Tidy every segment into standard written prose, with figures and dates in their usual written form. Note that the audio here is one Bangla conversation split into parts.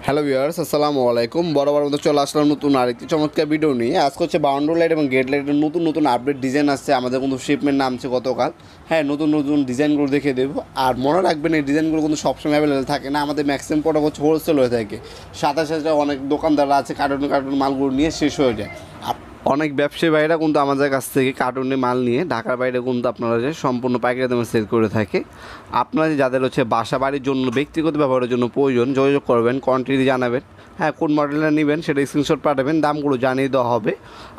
হ্যালো ভিউয়ার্স, আসসালামু আলাইকুম। বরাবর মতো চলে আসলাম নতুন আরেকটি চমৎকার ভিডিও নিয়ে। আজকে হচ্ছে বাউন্ডারি লাইট এবং গেট লাইটের নতুন নতুন আপডেট ডিজাইন আসছে। আমাদের কিন্তু শিপমেন্ট নামছে গতকাল। হ্যাঁ, নতুন নতুন ডিজাইনগুলো দেখিয়ে দেবো। আর মনে রাখবেন, এই ডিজাইনগুলো কিন্তু সবসময় অ্যাভেলেবেল থাকে না। আমাদের ম্যাক্সিমাম প্রোডাক্ট হচ্ছে হোলসেল হয়ে থাকে। সাথে সাথে অনেক দোকানদাররা আছে কার্টুন মালগুলো নিয়ে শেষ হয়ে যায়। অনেক ব্যবসায়ী ভাইরা কিন্তু আমাদের কাছ থেকে কার্টুনে মাল নিয়ে ঢাকার বাইরে কিন্তু আপনারা যে সম্পূর্ণ পাইকারি দামে সেল করে থাকে। আপনারা যাদের হচ্ছে বাসা বাড়ির জন্য ব্যক্তিগত ব্যবহারের জন্য প্রয়োজন, যোগাযোগ করবেন, কোয়ান্টিটি জানাবেন। হ্যাঁ, কোন মডেলটা নেবেন সেটা স্ক্রিনশট পাঠাবেন, দামগুলো জানিয়ে দেওয়া হবে।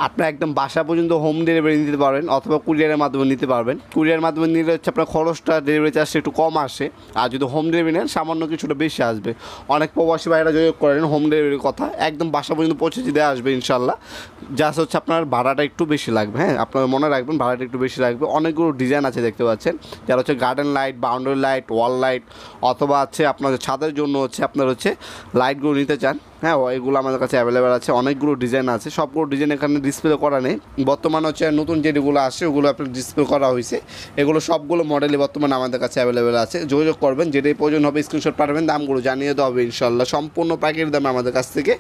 আপনার একদম বাসা পর্যন্ত হোম ডেলিভারি নিতে পারবেন অথবা কুরিয়ারের মাধ্যমে নিতে পারবেন। কুরিয়ারের মাধ্যমে নিলে হচ্ছে আপনার খরচটা, ডেলিভারি চার্জটা একটু কম আসে। আর যদি হোম ডেলিভারি নেন সামান্য কিছুটা বেশি আসবে। অনেক প্রবাসী ভাইরা যোগাযোগ করেন হোম ডেলিভারির কথা, একদম বাসা পর্যন্ত পৌঁছে দেওয়া আসবে ইনশাল্লাহ। জাস্ট হচ্ছে আপনার ভাড়াটা একটু বেশি লাগবে। হ্যাঁ, আপনারা মনে রাখবেন ভাড়াটা একটু বেশি লাগবে। অনেকগুলো ডিজাইন আছে দেখতে পাচ্ছেন, যারা হচ্ছে গার্ডেন লাইট, বাউন্ডারি লাইট, ওয়াল লাইট অথবা আছে আপনাদের ছাদের জন্য হচ্ছে আপনার হচ্ছে লাইটগুলো নিতে চান। হ্যাঁ, এগুলো আমাদের কাছে অ্যাভেলেবেল আছে। অনেকগুলো ডিজাইন আছে, সবগুলো ডিজাইন এখানে ডিসপ্লে করা নেই। বর্তমানে হচ্ছে নতুন যেগুলো আসে ওগুলো আপনার ডিসপ্লে করা হয়েছে। এগুলো সবগুলো মডেলই বর্তমানে আমাদের কাছে অ্যাভেলেবেল আছে। যোগাযোগ করবেন, যেটাই প্রয়োজন হবে স্ক্রিনশট পাঠাবেন, দামগুলো জানিয়ে দেওয়া হবে ইনশাল্লাহ। সম্পূর্ণ প্যাকেট দামে আমাদের কাছ থেকে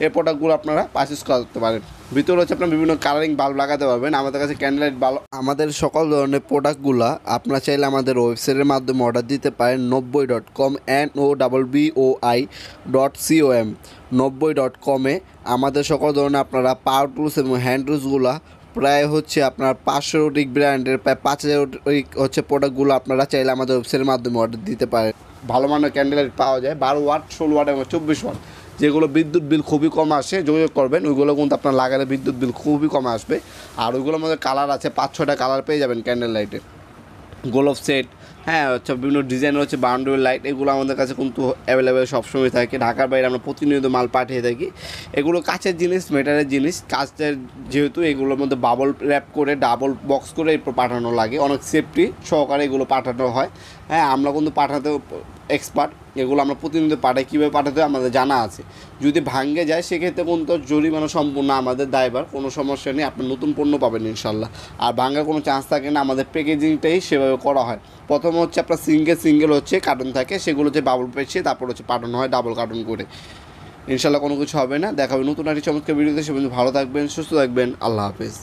এই প্রোডাক্টগুলো আপনারা পারচেস করতে পারেন। ভিতরে হচ্ছে আপনার বিভিন্ন কালারিং বাল্ব লাগাতে পারবেন। আমাদের কাছে ক্যান্ডেল লাইট বাল্ব, আমাদের সকল ধরনের প্রোডাক্টগুলো আপনারা চাইলে আমাদের ওয়েবসাইটের মাধ্যমে অর্ডার দিতে পারেন। 90.com NOBBOI.com 90.com-এ আমাদের সকল ধরনের আপনারা পাওয়ার টুলস এবং হ্যান্ড টুলসগুলো প্রায় হচ্ছে আপনার 500 অধিক ব্র্যান্ডের প্রায় 5000 হচ্ছে প্রোডাক্টগুলো আপনারা চাইলে আমাদের ওয়েবসাইটের মাধ্যমে অর্ডার দিতে পারেন। ভালো মানের ক্যান্ডেল লাইট পাওয়া যায় 12 ওয়াট, 16 ওয়াট এবং 24 ওয়াট, যেগুলো বিদ্যুৎ বিল খুবই কম আসে। যোগাযোগ করবেন, ওইগুলো কিন্তু আপনার লাগালে বিদ্যুৎ বিল খুবই কম আসবে। আর ওইগুলোর মধ্যে কালার আছে, 5-6টা কালার পেয়ে যাবেন ক্যান্ডেল লাইটে। গোলাপ সেট, হ্যাঁ হচ্ছে বিভিন্ন ডিজাইনের হচ্ছে বাউন্ডারি লাইট, এগুলো আমাদের কাছে কিন্তু অ্যাভেলেবেল সবসময় থাকে। ঢাকার বাইরে আমরা প্রতিনিয়ত মাল পাঠিয়ে থাকি। এগুলো কাচের জিনিস, মেটালের জিনিস। কাচের যেহেতু এগুলোর মধ্যে বাবল র্যাপ করে ডাবল বক্স করে এরপর পাঠানো লাগে, অনেক সেফটি সহকারে এগুলো পাঠানো হয়। হ্যাঁ, আমরা কিন্তু পাঠাতে এক্সপার্ট। এগুলো আমরা প্রতিনিয়ত পাঠাই, কীভাবে পাঠাতে হয় আমাদের জানা আছে। যদি ভাঙ্গে যায় সেক্ষেত্রে কিন্তু জরিমানা সম্পূর্ণ আমাদের দায়ভার, কোনো সমস্যা নেই। আপনি নতুন পণ্য পাবেন ইনশাল্লাহ। আর ভাঙ্গার কোনো চান্স থাকে না, আমাদের প্যাকেজিংটাই সেভাবে করা হয়। প্রথম হচ্ছে আপনার সিঙ্গেল হচ্ছে কার্টুন থাকে, সেগুলো হচ্ছে বাবল পেঁচিয়ে তারপর হচ্ছে পাঠানো হয় ডাবল কার্টুন করে। ইনশাল্লাহ কোনো কিছু হবে না। দেখা হবে নতুন একটি চমৎকার ভিডিওতে। সে পর্যন্ত ভালো থাকবেন, সুস্থ থাকবেন। আল্লাহ হাফেজ।